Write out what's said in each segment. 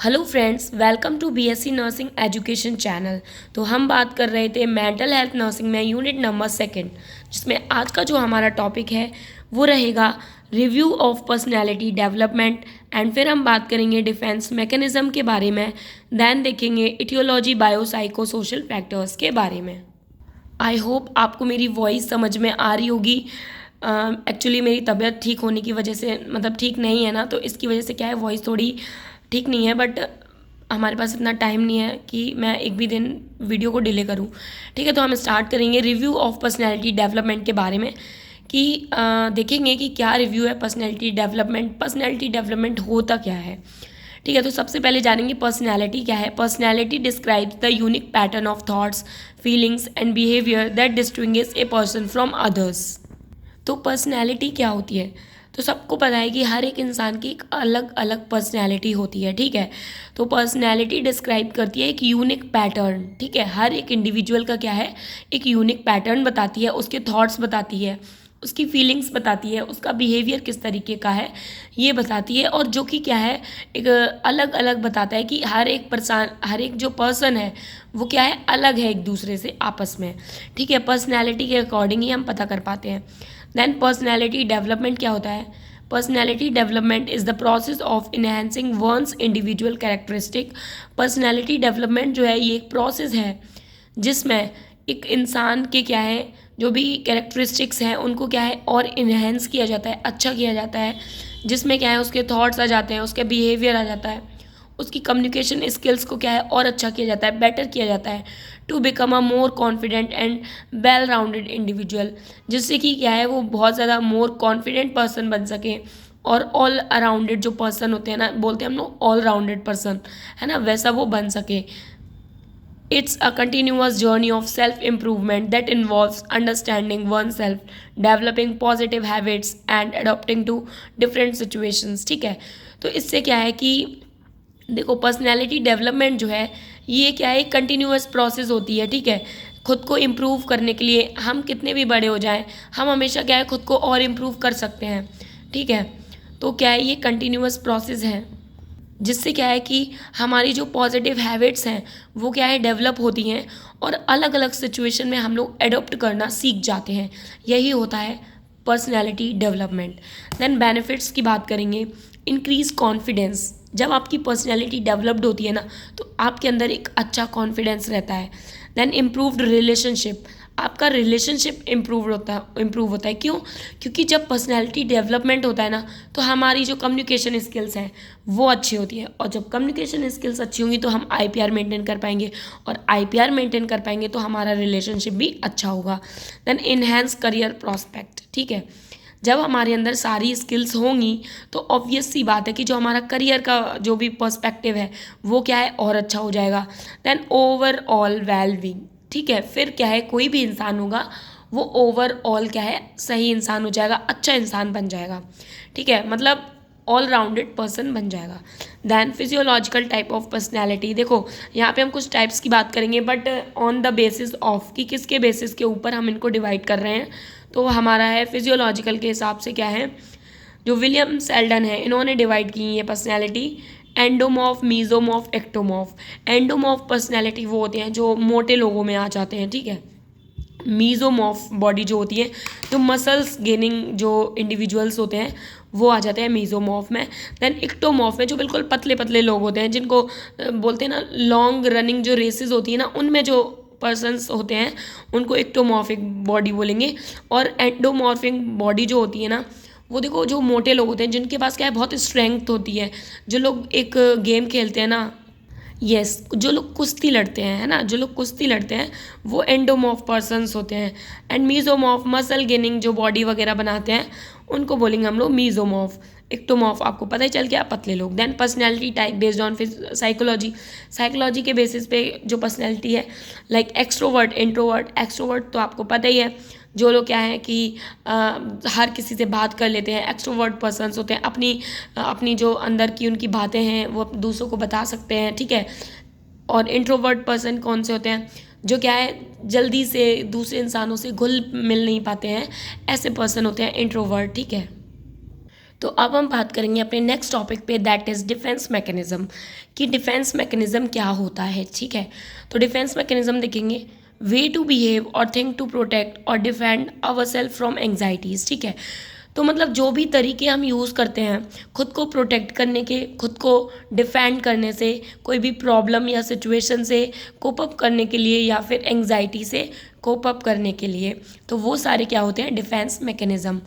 Hello friends, welcome to BSc nursing education channel. तो हम बात कर रहे थे मेंटल हेल्थ नर्सिंग में यूनिट नंबर सेकंड, जिसमें आज का जो हमारा टॉपिक है वो रहेगा review of personality development. And फिर हम बात करेंगे डिफेंस मैकेनिज्म के बारे में, देन देखेंगे इटियोलॉजी बायोसाइको सोशल फैक्टर्स के बारे में। आई होप आपको मेरी वॉइस समझ में आ रही होगी। एक्चुअली मेरी तबीयत ठीक होने की वजह से, मतलब ठीक नहीं है ना, तो इसकी वजह से क्या है, वॉइस थोड़ी ठीक नहीं है। बट हमारे पास इतना टाइम नहीं है कि मैं एक भी दिन वीडियो को डिले करूं। ठीक है, तो हम स्टार्ट करेंगे रिव्यू ऑफ पर्सनैलिटी डेवलपमेंट के बारे में कि देखेंगे कि क्या रिव्यू है पर्सनैलिटी डेवलपमेंट। पर्सनैलिटी डेवलपमेंट होता क्या है। ठीक है, तो सबसे पहले जानेंगे पर्सनैलिटी क्या है। Personality describes the unique pattern of thoughts, feelings and behaviour that distinguish a person from others. तो पर्सनैलिटी क्या होती है, तो सबको पता है कि हर एक इंसान की एक अलग अलग पर्सनैलिटी होती है। ठीक है, तो पर्सनैलिटी डिस्क्राइब करती है एक यूनिक पैटर्न। ठीक है, हर एक इंडिविजुअल का क्या है, एक यूनिक पैटर्न बताती है, उसके थॉट्स बताती है, उसकी फीलिंग्स बताती है, उसका बिहेवियर किस तरीके का है ये बताती है। और जो कि क्या है, एक अलग अलग बताता है कि हर एक जो पर्सन है वो क्या है, अलग है एक दूसरे से आपस में। ठीक है, पर्सनैलिटी के अकॉर्डिंग ही हम पता कर पाते हैं। देन पर्सनैलिटी डेवलपमेंट क्या होता है। Personality development is the process of enhancing one's individual characteristic. Personality development जो है ये एक प्रोसेस है जिसमें एक इंसान के क्या है, जो भी कैरेक्टरिस्टिक्स हैं उनको क्या है और इन्हेंस किया जाता है, अच्छा किया जाता है, जिसमें क्या है उसके थॉट्स आ जाते हैं, उसके बिहेवियर आ जाता है, उसकी कम्युनिकेशन स्किल्स को क्या है और अच्छा किया जाता है, बेटर किया जाता है, to become a more confident and well rounded individual. जिससे कि क्या है वो बहुत ज़्यादा मोर कॉन्फिडेंट पर्सन बन सके और ऑल अराउंडेड जो पर्सन होते हैं ना, बोलते हैं हम लोग ऑल राउंडेड पर्सन, है ना, वैसा वो बन सके। It's a continuous journey of self improvement that involves understanding oneself, developing positive habits, and adapting to different situations। ठीक है, तो इससे क्या है कि देखो पर्सनैलिटी डेवलपमेंट जो है ये क्या है, कंटिन्यूअस प्रोसेस होती है। ठीक है, खुद को इम्प्रूव करने के लिए हम कितने भी बड़े हो जाएं, हम हमेशा क्या है खुद को और इम्प्रूव कर सकते हैं। ठीक है, तो क्या है ये कंटिन्यूअस प्रोसेस है जिससे क्या है कि हमारी जो पॉजिटिव हैबिट्स हैं वो क्या है डेवलप होती हैं और अलग अलग सिचुएशन में हम लोग एडोप्ट करना सीख जाते हैं। यही होता है पर्सनैलिटी डेवलपमेंट। देन बेनिफिट्स की बात करेंगे। Increase confidence. जब आपकी पर्सनैलिटी डेवलप्ड होती है ना, तो आपके अंदर एक अच्छा कॉन्फिडेंस रहता है। Then improved relationship. आपका रिलेशनशिप इम्प्रूव होता है। क्यों? क्योंकि जब पर्सनैलिटी डेवलपमेंट होता है ना, तो हमारी जो कम्युनिकेशन स्किल्स हैं वो अच्छी होती है, और जब कम्युनिकेशन स्किल्स अच्छी होंगी तो हम आईपीआर मेंटेन कर पाएंगे, और आईपीआर मेंटेन कर पाएंगे तो हमारा रिलेशनशिप भी अच्छा होगा। Then enhance career prospect. ठीक है, जब हमारे अंदर सारी स्किल्स होंगी तो ऑब्वियस सी बात है कि जो हमारा करियर का जो भी पर्सपेक्टिव है वो क्या है और अच्छा हो जाएगा। Then overall wellbeing. ठीक है, फिर क्या है, कोई भी इंसान होगा वो ओवरऑल क्या है, सही इंसान हो जाएगा, अच्छा इंसान बन जाएगा। ठीक है, मतलब ऑल राउंडेड पर्सन बन जाएगा। Then physiological type of personality. देखो यहाँ पे हम कुछ टाइप्स की बात करेंगे, but on the basis of कि किसके बेसिस के ऊपर हम इनको डिवाइड कर रहे हैं, तो हमारा है फिजियोलॉजिकल के हिसाब से क्या है, जो विलियम सेल्डन है इन्होंने डिवाइड की है personality endomorph, mesomorph, ectomorph. Endomorph personality वो होते हैं जो मोटे लोगों में आ जाते हैं। ठीक है, मीजोमॉर्फ बॉडी जो होती है, जो मसल्स गेनिंग जो इंडिविजुअल्स होते हैं वो आ जाते हैं मीजोमॉर्फ में। देन इक्टोमॉर्फ में जो बिल्कुल पतले पतले लोग होते हैं, जिनको बोलते हैं ना लॉन्ग रनिंग जो रेसेस होती है ना, उनमें जो पर्सन्स होते हैं उनको इक्टोमॉर्फिक बॉडी बोलेंगे। और एंडोमॉर्फिक बॉडी जो होती है ना, वो देखो जो मोटे लोग होते हैं जिनके पास क्या है बहुत स्ट्रेंथ होती है। जो लोग एक गेम खेलते हैं ना, यस, जो लोग कुश्ती लड़ते हैं, है ना, जो लोग कुश्ती लड़ते हैं वो एंडोमॉर्फ पर्सन्स होते हैं। एंड मीजोमॉर्फ मसल गेनिंग जो बॉडी वगैरह बनाते हैं उनको बोलेंगे हम लोग मीजोमॉर्फ। इक्टोमॉर्फ आपको पता ही चल गया, पतले लोग। Then personality type based on psychology. Psychology के बेसिस पे जो पर्सनैलिटी है, लाइक एक्सट्रोवर्ट, इंट्रोवर्ट। एक्सट्रोवर्ट तो आपको पता ही है, जो लोग क्या है कि हर किसी से बात कर लेते हैं, एक्सट्रोवर्ट पर्सन्स होते हैं, अपनी जो अंदर की उनकी बातें हैं वो दूसरों को बता सकते हैं। ठीक है, और इंट्रोवर्ट पर्सन कौन से होते हैं, जो क्या है जल्दी से दूसरे इंसानों से घुल मिल नहीं पाते हैं, ऐसे पर्सन होते हैं इंट्रोवर्ट। ठीक है, तो अब हम बात करेंगे अपने नेक्स्ट टॉपिक पे, दैट इज़ डिफेंस मैकेनिज्म, कि डिफेंस मैकेनिज्म क्या होता है। ठीक है, तो डिफेंस मैकेनिज्म देखेंगे, वे टू बिहेव और थिंक टू प्रोटेक्ट और defend our self from anxieties. ठीक है, तो मतलब जो भी तरीके हम यूज़ करते हैं खुद को प्रोटेक्ट करने के, खुद को डिफेंड करने से, कोई भी प्रॉब्लम या सिचुएशन से कोप अप करने के लिए, या फिर एंग्जाइटी से कोप अप करने के लिए, तो वो सारे क्या होते हैं, defence mechanism.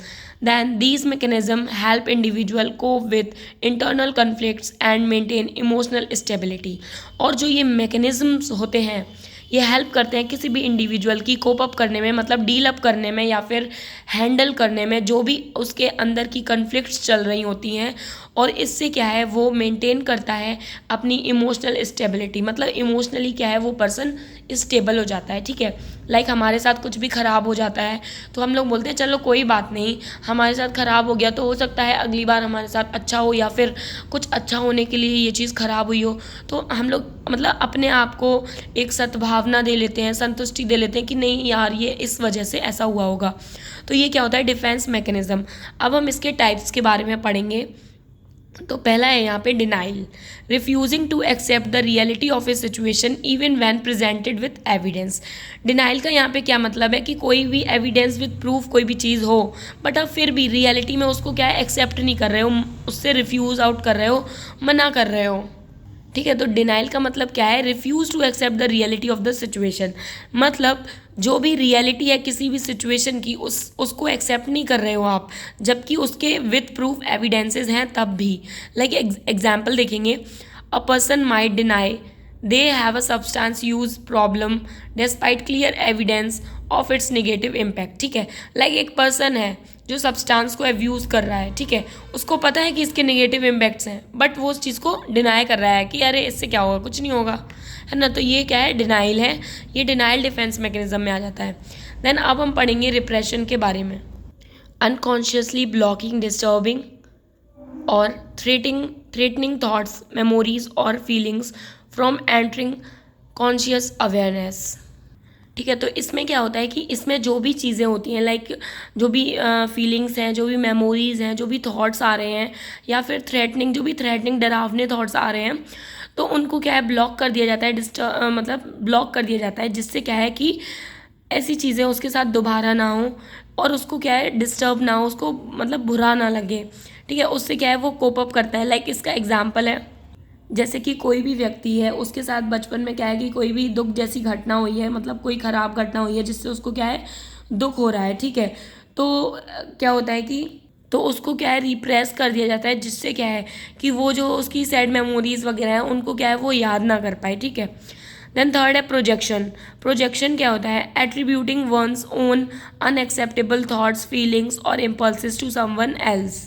Then these mechanism help individual cope with internal conflicts and maintain emotional stability. और जो ये मैकेनिज्म्स होते हैं ये हेल्प करते हैं किसी भी इंडिविजुअल की कोप अप करने में, मतलब डील अप करने में, या फिर हैंडल करने में जो भी उसके अंदर की कन्फ्लिक्ट्स चल रही होती हैं। और इससे क्या है, वो मेंटेन करता है अपनी इमोशनल स्टेबिलिटी, मतलब इमोशनली क्या है, वो पर्सन स्टेबल हो जाता है। ठीक है, लाइक हमारे साथ कुछ भी ख़राब हो जाता है तो हम लोग बोलते हैं चलो कोई बात नहीं, हमारे साथ ख़राब हो गया तो हो सकता है अगली बार हमारे साथ अच्छा हो, या फिर कुछ अच्छा होने के लिए ये चीज़ ख़राब हुई हो, तो हम लोग मतलब अपने आप को एक सद्भावना दे लेते हैं, संतुष्टि दे लेते हैं कि नहीं यार ये इस वजह से ऐसा हुआ होगा। तो ये क्या होता है, डिफेंस मैकेनिज्म। अब हम इसके टाइप्स के बारे में पढ़ेंगे। तो पहला है यहाँ पे denial, refusing to accept the reality of a situation even when presented with evidence. Denial का यहाँ पे क्या मतलब है कि कोई भी एविडेंस विथ प्रूफ कोई भी चीज़ हो, बट आप फिर भी रियलिटी में उसको क्या है, एक्सेप्ट नहीं कर रहे हो, उससे रिफ्यूज़ आउट कर रहे हो, मना कर रहे हो। ठीक है, तो डिनाइल का मतलब क्या है, refuse to accept the reality of the situation, मतलब जो भी रियलिटी है किसी भी सिचुएशन की उसको एक्सेप्ट नहीं कर रहे हो आप, जबकि उसके विथ प्रूफ एविडेंसेस हैं तब भी। लाइक एग्जाम्पल देखेंगे, a person might deny they have a substance use problem despite clear evidence of its negative impact. ठीक है, लाइक एक पर्सन है जो सब्सटेंस को अब्यूज़ कर रहा है, ठीक है, उसको पता है कि इसके नेगेटिव इम्पैक्ट्स हैं, बट वो उस चीज़ को डिनाई कर रहा है कि अरे इससे क्या होगा, कुछ नहीं होगा, है ना। तो ये क्या है, डिनाइल है, ये डिनाइल डिफेंस मैकेनिज्म में आ जाता है। देन अब हम पढ़ेंगे रिप्रेशन के बारे में, अनकॉन्शियसली ब्लॉकिंग, डिस्टर्बिंग और थ्रेटनिंग थॉट्स, मेमोरीज और feelings from entering conscious awareness. ठीक है, तो इसमें क्या होता है कि इसमें जो भी चीज़ें होती हैं, लाइक जो भी फीलिंग्स हैं, जो भी मेमोरीज़ हैं, जो भी थॉट्स आ रहे हैं, या फिर जो भी थ्रेटनिंग डरावने थॉट्स आ रहे हैं, तो उनको क्या है, ब्लॉक कर दिया जाता है, मतलब ब्लॉक कर दिया जाता है, जिससे क्या है कि ऐसी चीज़ें उसके साथ दोबारा ना हो, और उसको क्या है, डिस्टर्ब ना हो, उसको मतलब बुरा ना लगे। ठीक है, उससे क्या है, वो कोप अप करता है। लाइक इसका एग्जाम्पल है, जैसे कि कोई भी व्यक्ति है, उसके साथ बचपन में क्या है कि कोई भी दुख जैसी घटना हुई है, मतलब कोई ख़राब घटना हुई है जिससे उसको क्या है, दुख हो रहा है। ठीक है, तो क्या होता है कि तो उसको क्या है, रिप्रेस कर दिया जाता है, जिससे क्या है कि वो जो उसकी सैड मेमोरीज वगैरह हैं उनको क्या है, वो याद ना कर पाए। ठीक है, देन थर्ड है प्रोजेक्शन। प्रोजेक्शन क्या होता है, attributing one's own unacceptable thoughts, feelings और इम्पल्सिस टू समवन एल्स।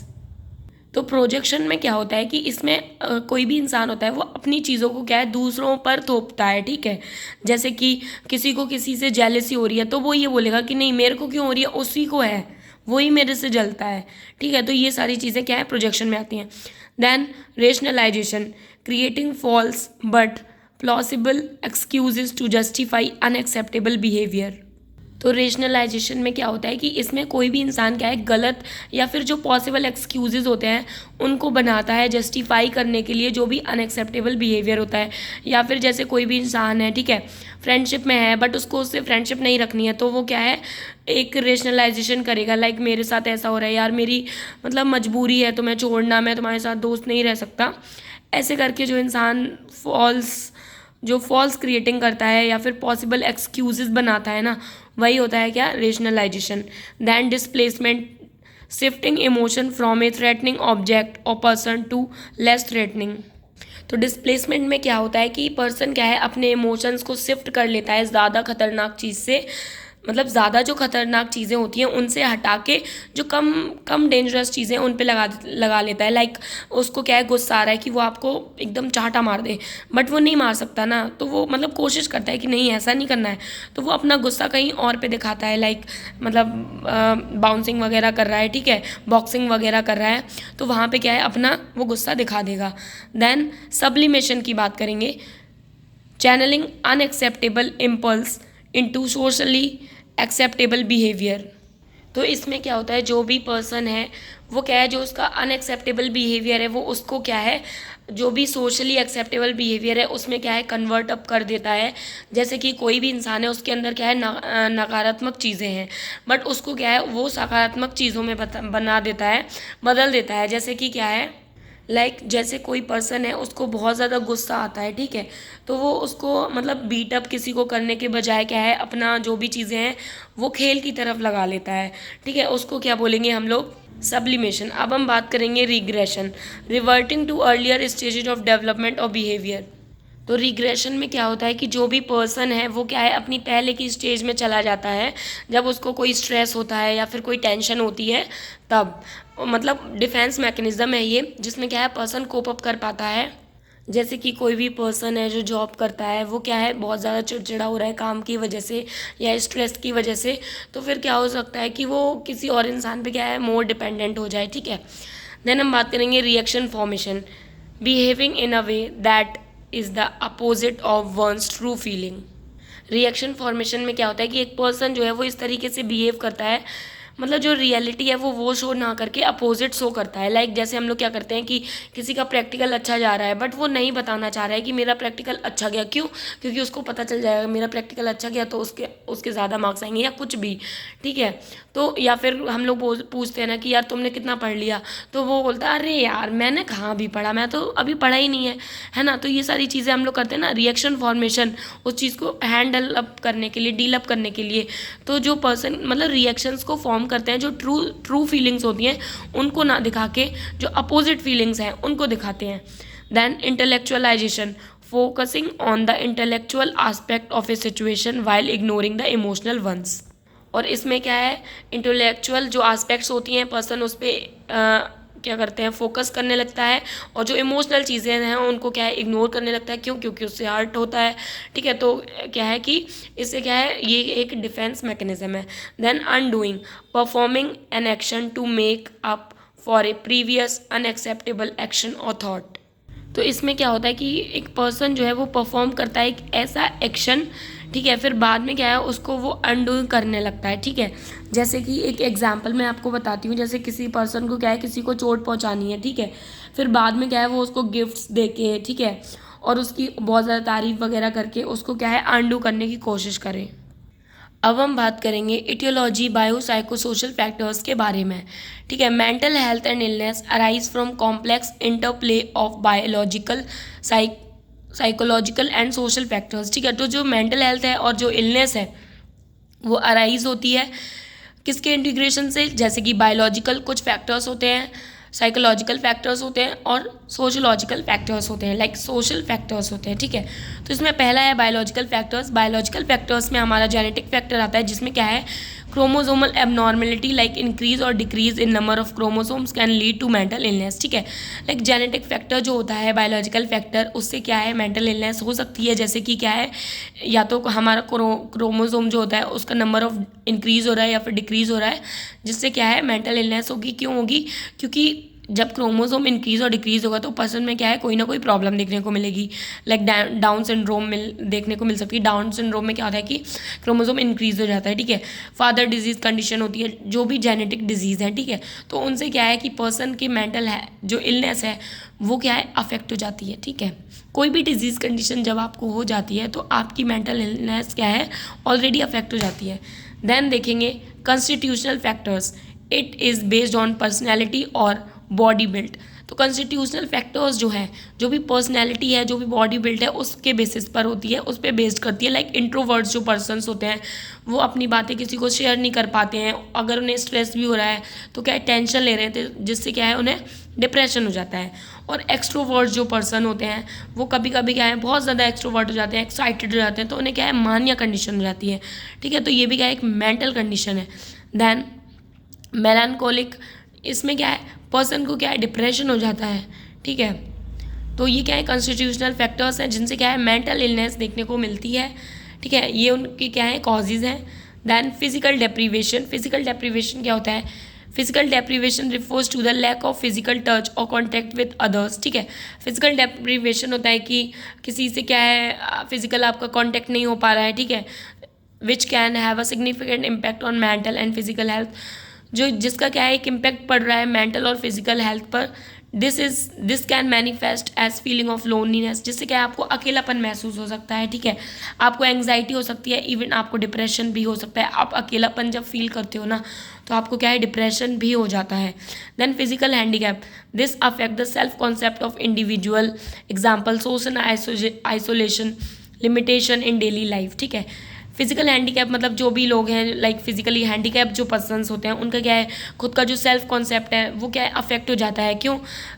तो प्रोजेक्शन में क्या होता है कि इसमें कोई भी इंसान होता है वो अपनी चीज़ों को क्या है, दूसरों पर थोपता है। ठीक है, जैसे कि किसी को किसी से जेलसी हो रही है तो वो ये बोलेगा कि नहीं मेरे को क्यों हो रही है, उसी को है, वही मेरे से जलता है। ठीक है, तो ये सारी चीज़ें क्या है, प्रोजेक्शन में आती हैं। Then rationalisation, creating false but plausible excuses to justify unacceptable behaviour. तो रेशनलाइजेशन में क्या होता है कि इसमें कोई भी इंसान क्या है, गलत या फिर जो पॉसिबल एक्सक्यूजेज होते हैं उनको बनाता है जस्टिफाई करने के लिए जो भी अनएक्सेप्टेबल बिहेवियर होता है। या फिर जैसे कोई भी इंसान है, ठीक है, फ्रेंडशिप में है बट उसको उससे फ्रेंडशिप नहीं रखनी है, तो वो क्या है, एक रेशनलाइजेशन करेगा, लाइक मेरे साथ ऐसा हो रहा है यार, मेरी मतलब मजबूरी है तुम्हें छोड़ना, मैं तुम्हारे साथ दोस्त नहीं रह सकता। ऐसे करके जो इंसान फॉल्स क्रिएटिंग करता है या फिर पॉसिबल एक्सक्यूजेस बनाता है ना, वही होता है क्या, rationalisation. Then displacement, shifting emotion from a threatening object और पर्सन टू लेस थ्रेटनिंग। तो डिस्प्लेसमेंट में क्या होता है कि पर्सन क्या है, अपने इमोशंस को शिफ्ट कर लेता है ज़्यादा खतरनाक चीज़ से, मतलब ज़्यादा जो खतरनाक चीज़ें होती हैं उनसे हटा के जो कम डेंजरस चीज़ें उन पे लगा लेता है। लाइक उसको क्या है, गुस्सा आ रहा है कि वो आपको एकदम चाटा मार दे, बट वो नहीं मार सकता ना, तो वो मतलब कोशिश करता है कि नहीं ऐसा नहीं करना है, तो वो अपना गुस्सा कहीं और पे दिखाता है, लाइक मतलब बाउंसिंग वगैरह कर रहा है, ठीक है, बॉक्सिंग वगैरह कर रहा है, तो वहाँ पे क्या है, अपना वो गुस्सा दिखा देगा। देन सब्लिमेशन की बात करेंगे, channelling unacceptable impulse into socially acceptable behaviour. तो इसमें क्या होता है, जो भी पर्सन है वो क्या है, जो उसका अनएक्सेप्टेबल बिहेवियर है वो उसको क्या है, जो भी सोशली एक्सेप्टेबल बिहेवियर है उसमें क्या है कन्वर्ट अप कर देता है। जैसे कि कोई भी इंसान है उसके अंदर क्या है नकारात्मक चीज़ें हैं, बट उसको क्या है वो सकारात्मक चीज़ों में बना देता है, बदल देता है। जैसे कि क्या है, जैसे कोई पर्सन है उसको बहुत ज़्यादा गुस्सा आता है, ठीक है, तो वो उसको मतलब बीटअप किसी को करने के बजाय क्या है अपना जो भी चीज़ें हैं वो खेल की तरफ लगा लेता है, ठीक है, उसको क्या बोलेंगे हम लोग, सब्लिमेशन। अब हम बात करेंगे regression, reverting to earlier stages of development और बिहेवियर। तो रिग्रेशन में क्या होता है कि जो भी पर्सन है वो क्या है अपनी पहले की स्टेज में चला जाता है, जब उसको कोई स्ट्रेस होता है या फिर कोई टेंशन होती है तब, मतलब डिफेंस मैकेनिज्म है ये, जिसमें क्या है पर्सन कोप अप कर पाता है। जैसे कि कोई भी पर्सन है जो जॉब करता है वो क्या है बहुत ज़्यादा चिड़चिड़ा हो रहा है काम की वजह से या स्ट्रेस की वजह से, तो फिर क्या हो सकता है कि वो किसी और इंसान पे क्या है मोर डिपेंडेंट हो जाए, ठीक है। देन हम बात करेंगे reaction formation, behaving in a way that is the opposite of one's true feeling. Reaction formation में क्या होता है कि एक पर्सन जो है वो इस तरीके से बिहेव करता है, मतलब जो रियलिटी है वो शो ना करके अपोजिट शो करता है। जैसे हम लोग क्या करते हैं कि किसी का प्रैक्टिकल अच्छा जा रहा है बट वो नहीं बताना चाह रहा है कि मेरा प्रैक्टिकल अच्छा गया, क्यों, क्योंकि उसको पता चल जाएगा मेरा प्रैक्टिकल अच्छा गया तो उसके उसके ज़्यादा मार्क्स आएंगे या कुछ भी, ठीक है। तो या फिर हम लोग पूछते हैं ना कि यार तुमने कितना पढ़ लिया, तो वो बोलता है अरे यार मैंने कहाँ भी पढ़ा, मैं तो अभी पढ़ा ही नहीं है ना। तो ये सारी चीज़ें हम लोग करते हैं ना, रिएक्शन फॉर्मेशन, उस चीज़ को हैंडल अप करने के लिए, डील अप करने के लिए। तो जो पर्सन मतलब रिएक्शंस को फॉर्म करते हैं, जो ट्रू फीलिंग्स होती हैं उनको ना दिखा के जो अपोजिट फीलिंग्स हैं उनको दिखाते हैं। Then intellectualisation, focusing on the intellectual aspect of a situation while ignoring the emotional ones. और इसमें क्या है, इंटेलेक्चुअल जो आस्पेक्ट्स होती हैं पर्सन उस पर क्या करते हैं फोकस करने लगता है, और जो इमोशनल चीज़ें हैं उनको क्या है इग्नोर करने लगता है, क्यों, क्योंकि उससे हर्ट होता है, ठीक है। तो क्या है कि इससे क्या है ये एक डिफेंस मैकेनिज्म है। Then undoing, performing an action to make up for a previous unacceptable action और थॉट। तो इसमें क्या होता है कि एक पर्सन जो है वो परफॉर्म करता है एक ऐसा एक्शन, ठीक है, फिर बाद में क्या है उसको वो अनडू करने लगता है, ठीक है। जैसे कि एक एग्जांपल मैं आपको बताती हूँ, जैसे किसी पर्सन को क्या है किसी को चोट पहुँचानी है, ठीक है, फिर बाद में क्या है वो उसको गिफ्ट्स दे के, ठीक है, और उसकी बहुत ज़्यादा तारीफ वगैरह करके उसको क्या है अनडू करने की कोशिश करें। अब हम बात करेंगे इटियोलॉजी बायो साइकोसोशल फैक्टर्स के बारे में, ठीक है। Mental health and illness arise from complex interplay of biological psychological and social factors, ठीक है। तो जो मेंटल हेल्थ है और जो इलनेस है वो अराइज होती है किसके इंटीग्रेशन से, जैसे कि बायोलॉजिकल कुछ फैक्टर्स होते हैं, साइकोलॉजिकल फैक्टर्स होते हैं और सोशोलॉजिकल फैक्टर्स होते हैं, सोशल फैक्टर्स होते हैं, ठीक है। तो इसमें पहला है बायोलॉजिकल फैक्टर्स। बायोलॉजिकल फैक्टर्स में हमारा जेनेटिक फैक्टर आता है, जिसमें क्या है क्रोमोसोमल एबनॉर्मेलिटी इंक्रीज और decrease in number of chromosomes can lead to mental illness, ठीक है। जेनेटिक फैक्टर जो होता है बायोलॉजिकल फैक्टर, उससे क्या है मेंटल इलनेस हो सकती है। जैसे कि क्या है या तो हमारा क्रोमोसोम जो होता है उसका नंबर ऑफ इंक्रीज हो रहा है या फिर डिक्रीज हो रहा है, जिससे क्या है मेंटल इलनेस होगी। क्यों होगी, क्योंकि जब क्रोमोसोम इंक्रीज और डिक्रीज होगा तो पर्सन में क्या है कोई ना कोई प्रॉब्लम देखने को मिलेगी, डाउन सिंड्रोम देखने को मिल सकती है। डाउन सिंड्रोम में क्या होता है कि क्रोमोसोम इंक्रीज हो जाता है, ठीक है। फादर डिजीज कंडीशन होती है, जो भी जेनेटिक डिजीज़ है, ठीक है, तो उनसे क्या है कि पर्सन की मेंटल है जो इलनेस है वो क्या है अफेक्ट हो जाती है, ठीक है। कोई भी डिजीज़ कंडीशन जब आपको हो जाती है तो आपकी मेंटल इलनेस क्या है ऑलरेडी अफेक्ट हो जाती है। देन देखेंगे constitutional factors, it is based on personality और बॉडी बिल्ड। तो कॉन्स्टिट्यूशनल फैक्टर्स जो है, जो भी पर्सनैलिटी है, जो भी बॉडी बिल्ड है उसके बेसिस पर होती है, उस पर बेस्ड करती है। इंट्रोवर्ट्स जो पर्सन्स होते हैं वो अपनी बातें किसी को शेयर नहीं कर पाते हैं, अगर उन्हें स्ट्रेस भी हो रहा है तो क्या है टेंशन ले रहे थे, जिससे क्या है उन्हें डिप्रेशन हो जाता है। और एक्सट्रोवर्ट्स जो पर्सन होते हैं वो कभी कभी क्या है बहुत ज़्यादा एक्सट्रोवर्ट हो जाते हैं, एक्साइटेड हो जाते हैं, तो उन्हें क्या है मानिया कंडीशन हो जाती है, ठीक है। तो ये भी क्या है एक मेंटल कंडीशन है। देन मेलानकोलिक, इसमें क्या है पर्सन को क्या है डिप्रेशन हो जाता है, ठीक है। तो ये क्या है कॉन्स्टिट्यूशनल फैक्टर्स हैं जिनसे क्या है मेंटल इलनेस देखने को मिलती है, ठीक है। ये उनकी क्या है कॉजेज़ हैं। Then physical deprivation, physical deprivation क्या होता है, physical deprivation refers to the lack of physical touch और कॉन्टैक्ट विद अदर्स, ठीक है। फिजिकल डेप्रीवेशन होता है कि किसी से क्या है फिजिकल आपका कॉन्टैक्ट नहीं हो पा रहा है, ठीक है, which can have a significant impact on mental and physical health. जो जिसका क्या है एक इम्पैक्ट पड़ रहा है मेंटल और फिजिकल हेल्थ पर। This can manifest as feeling of loneliness, जिससे क्या है आपको अकेलापन महसूस हो सकता है, ठीक है, आपको एंग्जाइटी हो सकती है, इवन आपको डिप्रेशन भी हो सकता है। आप अकेलापन जब फील करते हो ना तो आपको क्या है डिप्रेशन भी हो जाता है। Then physical handicap, this affect the self concept of individual, example social isolation, limitation in daily life, ठीक है। फिजिकल हैंडीकैप मतलब जो भी लोग हैं लाइक फिजिकली हैंडीकैप जो पर्सन्स होते हैं उनका क्या है खुद का जो सेल्फ कॉन्सेप्ट है वो क्या है अफेक्ट हो जाता है। क्यों?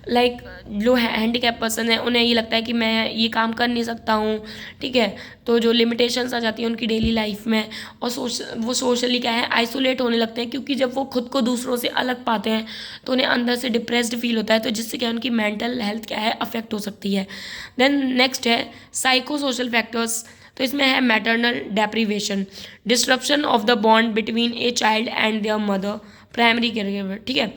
लाइक जो हैंडीकैप पर्सन है उन्हें ये लगता है कि मैं ये काम कर नहीं सकता हूँ, ठीक है, तो जो लिमिटेशंस आ जाती हैं उनकी डेली लाइफ में, और वो सोशली क्या है आइसोलेट होने लगते हैं, क्योंकि जब वो खुद को दूसरों से अलग पाते हैं तो उन्हें अंदर से डिप्रेस्ड फील होता है, तो जिससे क्या है उनकी मेंटल हेल्थ क्या है अफेक्ट हो सकती है। देन नेक्स्ट है साइको सोशल फैक्टर्स, तो इसमें है maternal deprivation, disruption of the bond between a child and there mother, primary care, ठीक है।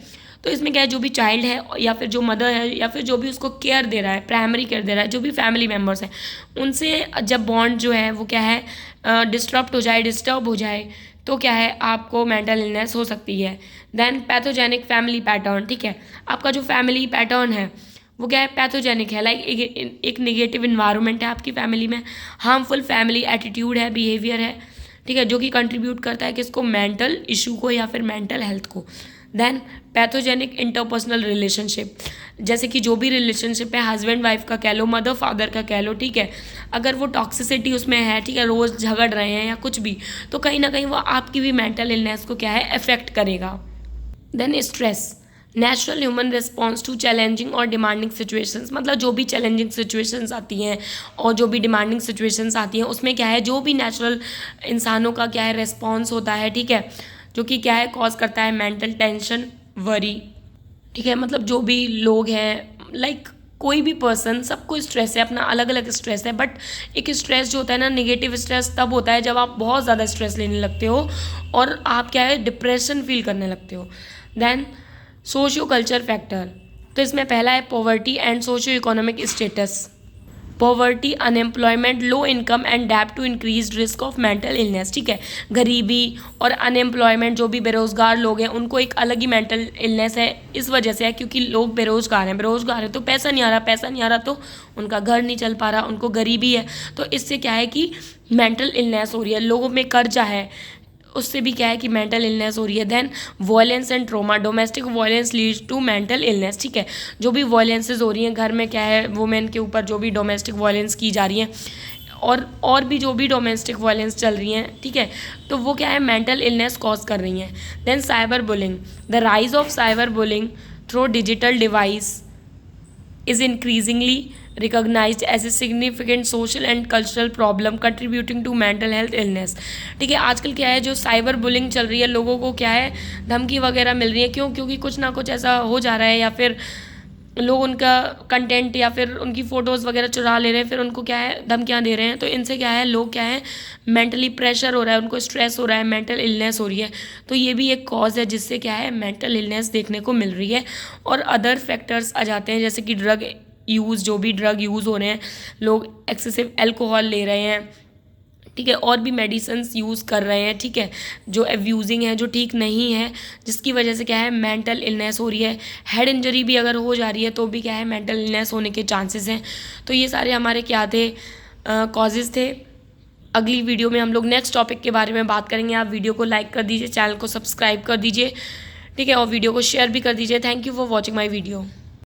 तो इसमें क्या है जो भी चाइल्ड है या फिर जो मदर है या फिर जो भी उसको केयर दे रहा है, प्राइमरी केयर दे रहा है, जो भी फैमिली मेम्बर्स हैं उनसे जब बॉन्ड जो है वो क्या है डिस्टर्ब हो जाए, डिस्टर्ब हो जाए, तो क्या है आपको मेंटल इलनेस हो सकती है। देन पैथोजेनिक फैमिली पैटर्न, ठीक है, आपका जो फैमिली पैटर्न है वो क्या है पैथोजेनिक है, लाइक एक निगेटिव इन्वायरमेंट है आपकी फैमिली में, हार्मफुल फैमिली एटीट्यूड है, बिहेवियर है, ठीक है, जो कि कंट्रीब्यूट करता है किसको, मेंटल इशू को या फिर मेंटल हेल्थ को। देन पैथोजेनिक इंटरपर्सनल रिलेशनशिप, जैसे कि जो भी रिलेशनशिप है हस्बैंड वाइफ का कह लो, मदर फादर का कह लो, ठीक है, अगर वो टॉक्सिसिटी उसमें है, ठीक है, रोज़ झगड़ रहे हैं या कुछ भी, तो कहीं ना कहीं वो आपकी भी मेंटल इलनेस को क्या है अफेक्ट करेगा। Then stress, natural human response to challenging और डिमांडिंग सिचुएशंस, मतलब जो भी चैलेंजिंग सिचुएशंस आती हैं और जो भी डिमांडिंग सिचुएशंस आती हैं उसमें क्या है जो भी नेचुरल इंसानों का क्या है रिस्पॉन्स होता है, ठीक है, जो कि क्या है कॉज करता है मेंटल टेंशन, वरी, ठीक है, मतलब जो भी लोग हैं लाइक कोई भी पर्सन, सबको स्ट्रेस है, अपना अलग अलग स्ट्रेस है, बट एक स्ट्रेस जो होता है ना नेगेटिव स्ट्रेस तब होता है जब आप बहुत ज़्यादा स्ट्रेस लेने लगते हो और आप क्या है डिप्रेशन फील करने लगते हो। देन सोशियो कल्चर फैक्टर, तो इसमें पहला है poverty and socio economic status, poverty, unemployment, low income and debt to increase risk of mental illness, ठीक है, गरीबी और अनएम्प्लॉयमेंट, जो भी बेरोजगार लोग हैं उनको एक अलग ही मेंटल इलनेस है, इस वजह से है क्योंकि लोग बेरोजगार हैं तो पैसा नहीं आ रहा तो उनका घर नहीं चल पा रहा, उनको गरीबी है, तो इससे क्या है कि मेंटल इलनेस हो रही है, लोगों में कर्जा है, उससे भी क्या है कि मेंटल इलनेस हो रही है। Then violence and trauma, domestic violence leads to mental illness, ठीक है, जो भी वायलेंसेस हो रही हैं घर में क्या है वुमेन के ऊपर जो भी डोमेस्टिक वायलेंस की जा रही हैं और भी जो भी डोमेस्टिक वायलेंस चल रही हैं, ठीक है, तो वो क्या है मेंटल इलनेस कॉज कर रही हैं। Then cyber bullying, the rise of cyber bullying through digital device is increasingly recognized as a significant social and cultural problem contributing to mental health illness, ठीक है, आजकल क्या है जो साइबर बुलिंग चल रही है, लोगों को क्या है धमकी वगैरह मिल रही है, क्योंकि कुछ ना कुछ ऐसा हो जा रहा है या फिर लोग उनका कंटेंट या फिर उनकी फ़ोटोज़ वगैरह चुरा ले रहे हैं, फिर उनको क्या है धमकियाँ दे रहे हैं, तो इनसे क्या है लोग क्या है मेंटली प्रेशर हो रहा है, उनको स्ट्रेस हो रहा है, मेंटल इलनेस हो रही है, तो ये भी एक कॉज है जिससे क्या है मेंटल इलनेस देखने को मिल रही है। और अदर फैक्टर्स आ जाते हैं जैसे कि ड्रग यूज़, जो भी ड्रग यूज़ हो रहे हैं, लोग एक्सेसिव एल्कोहल ले रहे हैं, ठीक है, और भी मेडिसिन्स यूज़ कर रहे हैं, ठीक है, जो एब्यूजिंग है, जो ठीक नहीं है, जिसकी वजह से क्या है मेंटल इलनेस हो रही है। हेड इंजरी भी अगर हो जा रही है तो भी क्या है मेंटल इलनेस होने के चांसेस हैं। तो ये सारे हमारे क्या थे कॉजेज़ थे। अगली वीडियो में हम लोग नेक्स्ट टॉपिक के बारे में बात करेंगे। आप वीडियो को लाइक कर दीजिए, चैनल को सब्सक्राइब कर दीजिए, ठीक है, और वीडियो को शेयर भी कर दीजिए। Thank you for watching my video.